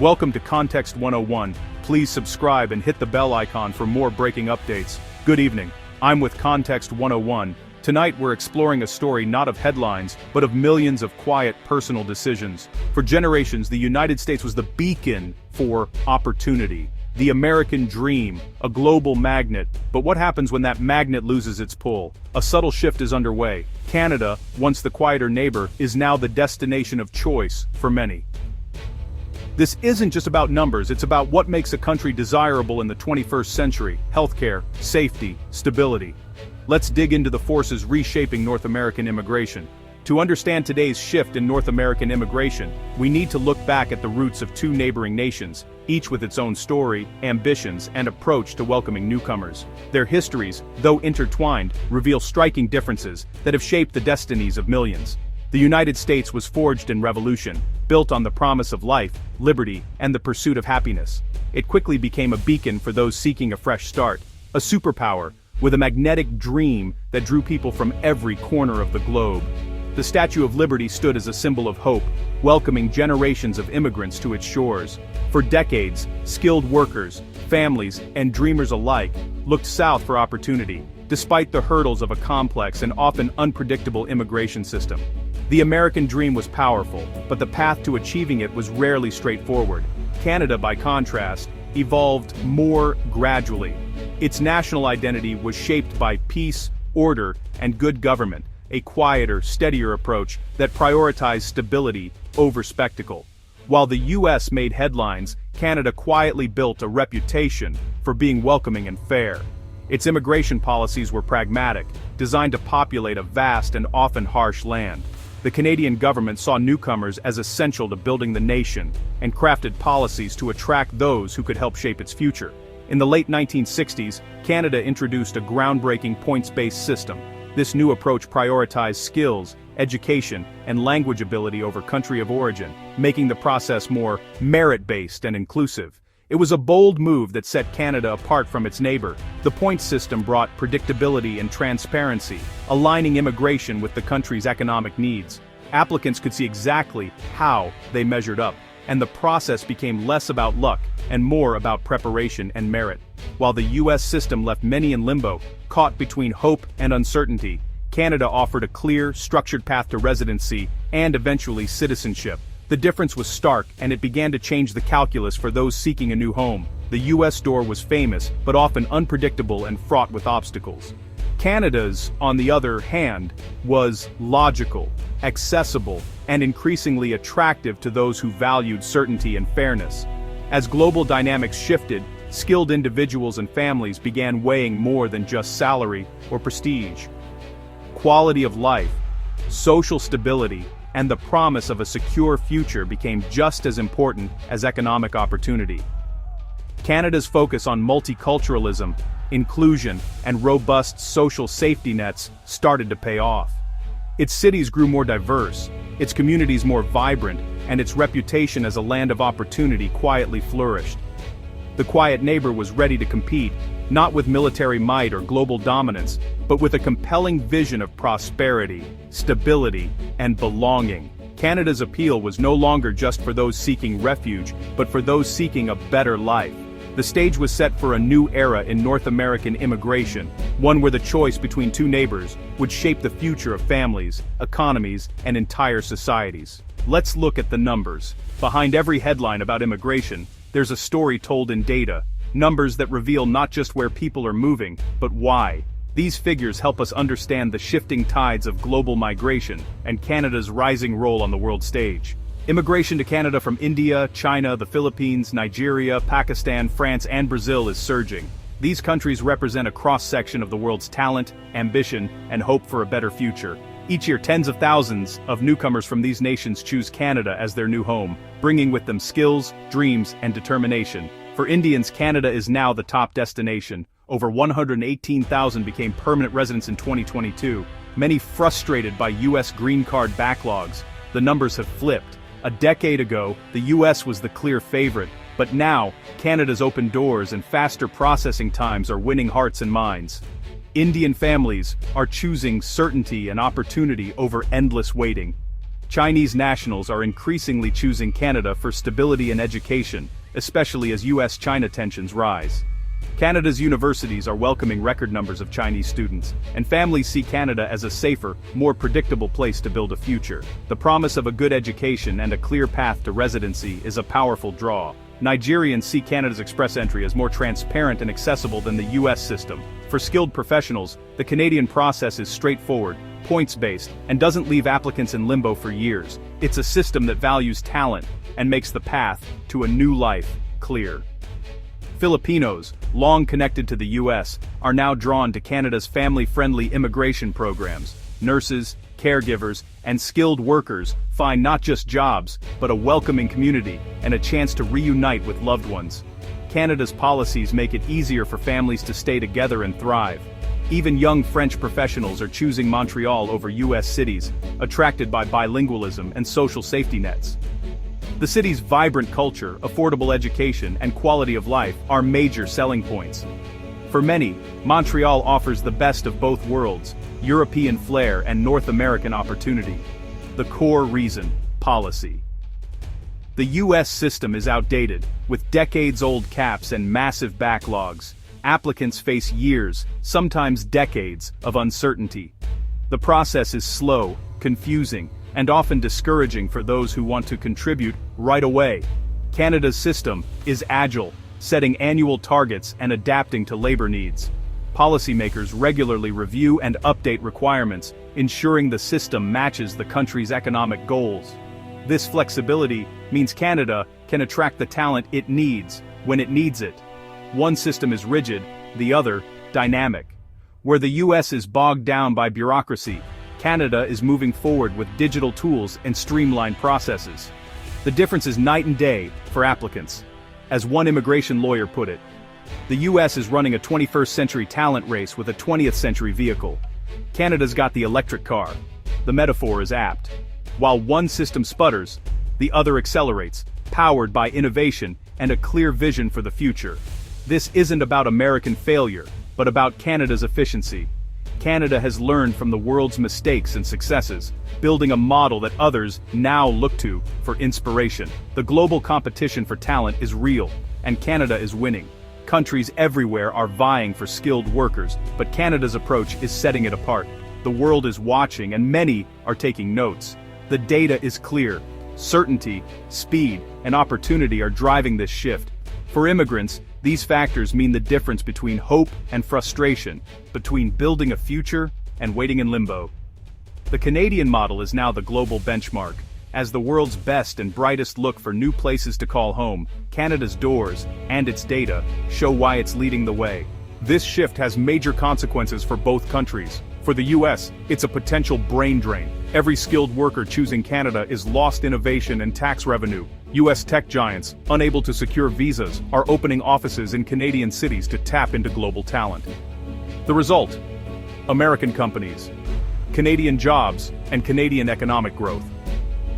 Welcome to Context 101. Please subscribe and hit the bell icon for more breaking updates. Good evening. I'm with Context 101. Tonight we're exploring a story not of headlines, but of millions of quiet, personal decisions. For generations, the United States was the beacon for opportunity. The American dream, a global magnet. But what happens when that magnet loses its pull? A subtle shift is underway. Canada, once the quieter neighbor, is now the destination of choice for many. This isn't just about numbers, it's about what makes a country desirable in the 21st century: healthcare, safety, stability. Let's dig into the forces reshaping North American immigration. To understand today's shift in North American immigration, we need to look back at the roots of two neighboring nations, each with its own story, ambitions, and approach to welcoming newcomers. Their histories, though intertwined, reveal striking differences that have shaped the destinies of millions. The United States was forged in revolution, built on the promise of life, liberty, and the pursuit of happiness. It quickly became a beacon for those seeking a fresh start, a superpower, with a magnetic dream that drew people from every corner of the globe. The Statue of Liberty stood as a symbol of hope, welcoming generations of immigrants to its shores. For decades, skilled workers, families, and dreamers alike looked south for opportunity, despite the hurdles of a complex and often unpredictable immigration system. The American dream was powerful, but the path to achieving it was rarely straightforward. Canada, by contrast, evolved more gradually. Its national identity was shaped by peace, order, and good government, a quieter, steadier approach that prioritized stability over spectacle. While the U.S. made headlines, Canada quietly built a reputation for being welcoming and fair. Its immigration policies were pragmatic, designed to populate a vast and often harsh land. The Canadian government saw newcomers as essential to building the nation, and crafted policies to attract those who could help shape its future. In the late 1960s, Canada introduced a groundbreaking points-based system. This new approach prioritized skills, education, and language ability over country of origin, making the process more merit-based and inclusive. It was a bold move that set Canada apart from its neighbor. The points system brought predictability and transparency, aligning immigration with the country's economic needs. Applicants could see exactly how they measured up, and the process became less about luck and more about preparation and merit. While the U.S. system left many in limbo, caught between hope and uncertainty, Canada offered a clear, structured path to residency and eventually citizenship. The difference was stark, and it began to change the calculus for those seeking a new home. The U.S. door was famous, but often unpredictable and fraught with obstacles. Canada's, on the other hand, was logical, accessible, and increasingly attractive to those who valued certainty and fairness. As global dynamics shifted, skilled individuals and families began weighing more than just salary or prestige. Quality of life, social stability, and the promise of a secure future became just as important as economic opportunity. Canada's focus on multiculturalism, inclusion, and robust social safety nets started to pay off. Its cities grew more diverse, its communities more vibrant, and its reputation as a land of opportunity quietly flourished. The quiet neighbor was ready to compete, not with military might or global dominance, but with a compelling vision of prosperity, stability, and belonging. Canada's appeal was no longer just for those seeking refuge, but for those seeking a better life. The stage was set for a new era in North American immigration, one where the choice between two neighbors would shape the future of families, economies, and entire societies. Let's look at the numbers. Behind every headline about immigration, there's a story told in data, numbers that reveal not just where people are moving, but why. These figures help us understand the shifting tides of global migration and Canada's rising role on the world stage. Immigration to Canada from India, China, the Philippines, Nigeria, Pakistan, France, and Brazil is surging. These countries represent a cross-section of the world's talent, ambition, and hope for a better future. Each year, tens of thousands of newcomers from these nations choose Canada as their new home, bringing with them skills, dreams, and determination. For Indians, Canada is now the top destination. Over 118,000 became permanent residents in 2022, many frustrated by U.S. green card backlogs. The numbers have flipped. A decade ago, the U.S. was the clear favorite, but now, Canada's open doors and faster processing times are winning hearts and minds. Indian families are choosing certainty and opportunity over endless waiting. Chinese nationals are increasingly choosing Canada for stability and education, especially as US-China tensions rise. Canada's universities are welcoming record numbers of Chinese students, and families see Canada as a safer, more predictable place to build a future. The promise of a good education and a clear path to residency is a powerful draw. Nigerians see Canada's express entry as more transparent and accessible than the US system. For skilled professionals, the Canadian process is straightforward, points-based, and doesn't leave applicants in limbo for years. It's a system that values talent and makes the path to a new life clear. Filipinos, long connected to the US, are now drawn to Canada's family-friendly immigration programs. Nurses, caregivers, and skilled workers find not just jobs, but a welcoming community and a chance to reunite with loved ones. Canada's policies make it easier for families to stay together and thrive. Even young French professionals are choosing Montreal over US cities, attracted by bilingualism and social safety nets. The city's vibrant culture, affordable education, and quality of life are major selling points. For many, Montreal offers the best of both worlds, European flair and North American opportunity. The core reason: policy. The US system is outdated, with decades-old caps and massive backlogs. Applicants face years, sometimes decades, of uncertainty. The process is slow, confusing, and often discouraging for those who want to contribute right away. Canada's system is agile, setting annual targets and adapting to labor needs. Policymakers regularly review and update requirements, ensuring the system matches the country's economic goals. This flexibility means Canada can attract the talent it needs, when it needs it. One system is rigid, the other, dynamic. Where the US is bogged down by bureaucracy, Canada is moving forward with digital tools and streamlined processes. The difference is night and day for applicants. As one immigration lawyer put it, the US is running a 21st century talent race with a 20th century vehicle. Canada's got the electric car. The metaphor is apt. While one system sputters, the other accelerates, powered by innovation and a clear vision for the future. This isn't about American failure, but about Canada's efficiency. Canada has learned from the world's mistakes and successes, building a model that others now look to for inspiration. The global competition for talent is real, and Canada is winning. Countries everywhere are vying for skilled workers, but Canada's approach is setting it apart. The world is watching, and many are taking notes. The data is clear. Certainty, speed, and opportunity are driving this shift. For immigrants, these factors mean the difference between hope and frustration, between building a future and waiting in limbo. The Canadian model is now the global benchmark. As the world's best and brightest look for new places to call home, Canada's doors, and its data, show why it's leading the way. This shift has major consequences for both countries. For the US, it's a potential brain drain. Every skilled worker choosing Canada is lost innovation and tax revenue. US tech giants, unable to secure visas, are opening offices in Canadian cities to tap into global talent. The result: American companies, Canadian jobs, and Canadian economic growth.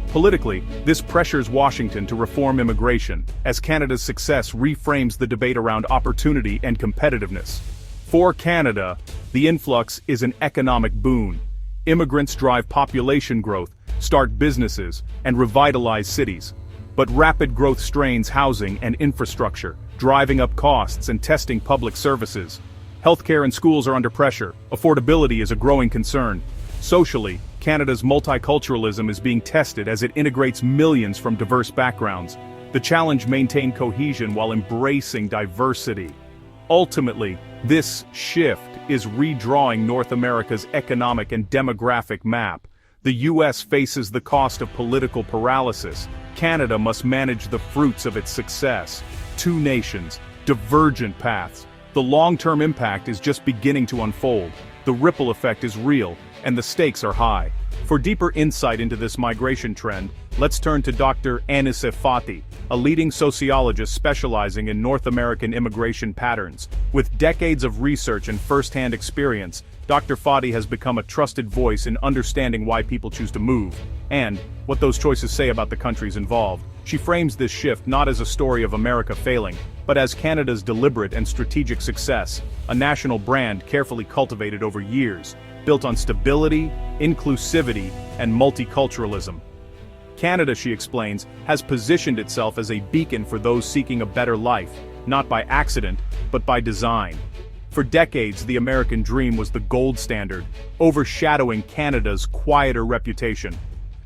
Politically, this pressures Washington to reform immigration, as Canada's success reframes the debate around opportunity and competitiveness. For Canada, the influx is an economic boon. Immigrants drive population growth, start businesses, and revitalize cities. But rapid growth strains housing and infrastructure, driving up costs and testing public services. Healthcare and schools are under pressure. Affordability is a growing concern. Socially, Canada's multiculturalism is being tested as it integrates millions from diverse backgrounds. The challenge: maintain cohesion while embracing diversity. Ultimately, this shift is redrawing North America's economic and demographic map. The US faces the cost of political paralysis. Canada must manage the fruits of its success. Two nations, divergent paths. The long-term impact is just beginning to unfold. The ripple effect is real, and the stakes are high. For deeper insight into this migration trend, let's turn to Dr. Analysts, a leading sociologist specializing in North American immigration patterns. With decades of research and first-hand experience, Dr. Fati has become a trusted voice in understanding why people choose to move, and what those choices say about the countries involved. She frames this shift not as a story of America failing, but as Canada's deliberate and strategic success, a national brand carefully cultivated over years, built on stability, inclusivity, and multiculturalism. Canada, she explains, has positioned itself as a beacon for those seeking a better life, not by accident, but by design. For decades, the American dream was the gold standard, overshadowing Canada's quieter reputation.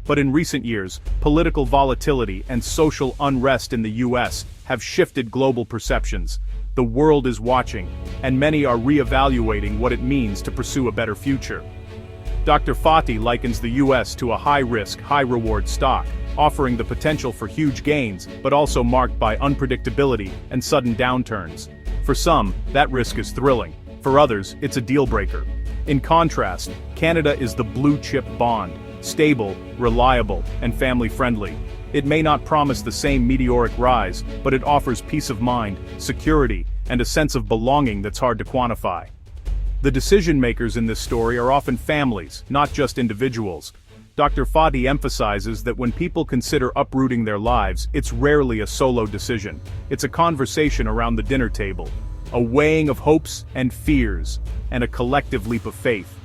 But in recent years, political volatility and social unrest in the US have shifted global perceptions. The world is watching, and many are reevaluating what it means to pursue a better future. Dr. Fati likens the US to a high-risk, high-reward stock, offering the potential for huge gains, but also marked by unpredictability and sudden downturns. For some, that risk is thrilling. For others, it's a deal-breaker. In contrast, Canada is the blue-chip bond, stable, reliable, and family-friendly. It may not promise the same meteoric rise, but it offers peace of mind, security, and a sense of belonging that's hard to quantify. The decision-makers in this story are often families, not just individuals. Dr. Fati emphasizes that when people consider uprooting their lives, it's rarely a solo decision. It's a conversation around the dinner table, a weighing of hopes and fears, and a collective leap of faith.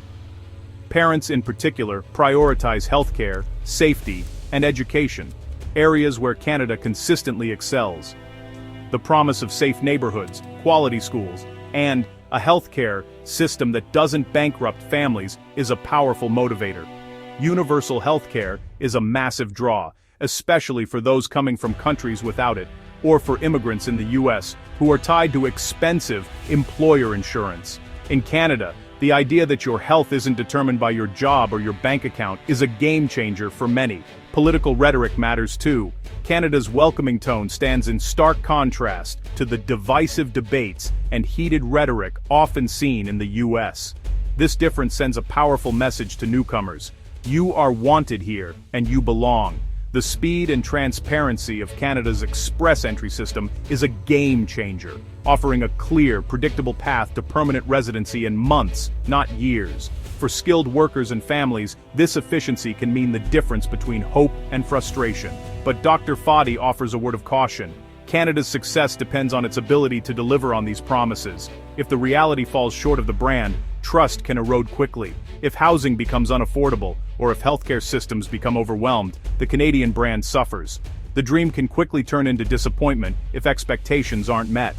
Parents in particular prioritize healthcare, safety, and education, areas where Canada consistently excels. The promise of safe neighborhoods, quality schools, and a healthcare system that doesn't bankrupt families is a powerful motivator. Universal healthcare is a massive draw, especially for those coming from countries without it, or for immigrants in the US who are tied to expensive employer insurance. In Canada, the idea that your health isn't determined by your job or your bank account is a game changer for many. Political rhetoric matters too. Canada's welcoming tone stands in stark contrast to the divisive debates and heated rhetoric often seen in the US. This difference sends a powerful message to newcomers. You are wanted here, and you belong. The speed and transparency of Canada's express entry system is a game changer, offering a clear, predictable path to permanent residency in months, not years. For skilled workers and families, this efficiency can mean the difference between hope and frustration. But Dr. Fati offers a word of caution. Canada's success depends on its ability to deliver on these promises. If the reality falls short of the brand, trust can erode quickly. If housing becomes unaffordable, or if healthcare systems become overwhelmed, the Canadian brand suffers. The dream can quickly turn into disappointment if expectations aren't met.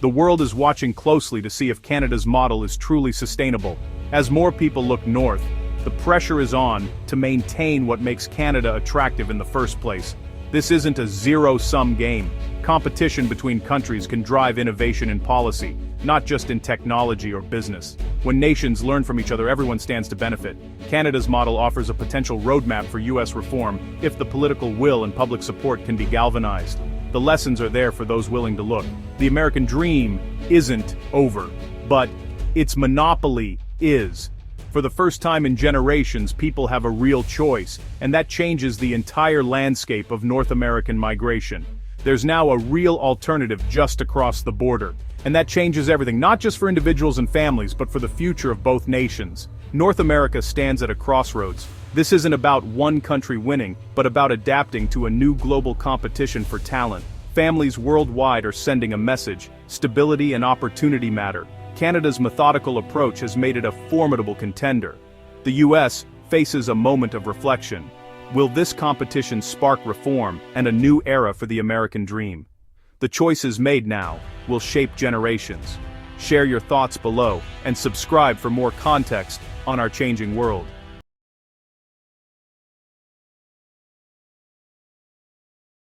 The world is watching closely to see if Canada's model is truly sustainable. As more people look north, the pressure is on to maintain what makes Canada attractive in the first place. This isn't a zero-sum game. Competition between countries can drive innovation in policy, not just in technology or business. When nations learn from each other, everyone stands to benefit. Canada's model offers a potential roadmap for US reform if the political will and public support can be galvanized. The lessons are there for those willing to look. The American dream isn't over, but its monopoly is. For the first time in generations, people have a real choice, and that changes the entire landscape of North American migration. There's now a real alternative just across the border, and that changes everything, not just for individuals and families, but for the future of both nations. North America stands at a crossroads. This isn't about one country winning, but about adapting to a new global competition for talent. Families worldwide are sending a message: stability and opportunity matter. Canada's methodical approach has made it a formidable contender. The US faces a moment of reflection. Will this competition spark reform and a new era for the American dream? The choices made now will shape generations. Share your thoughts below and subscribe for more context on our changing world.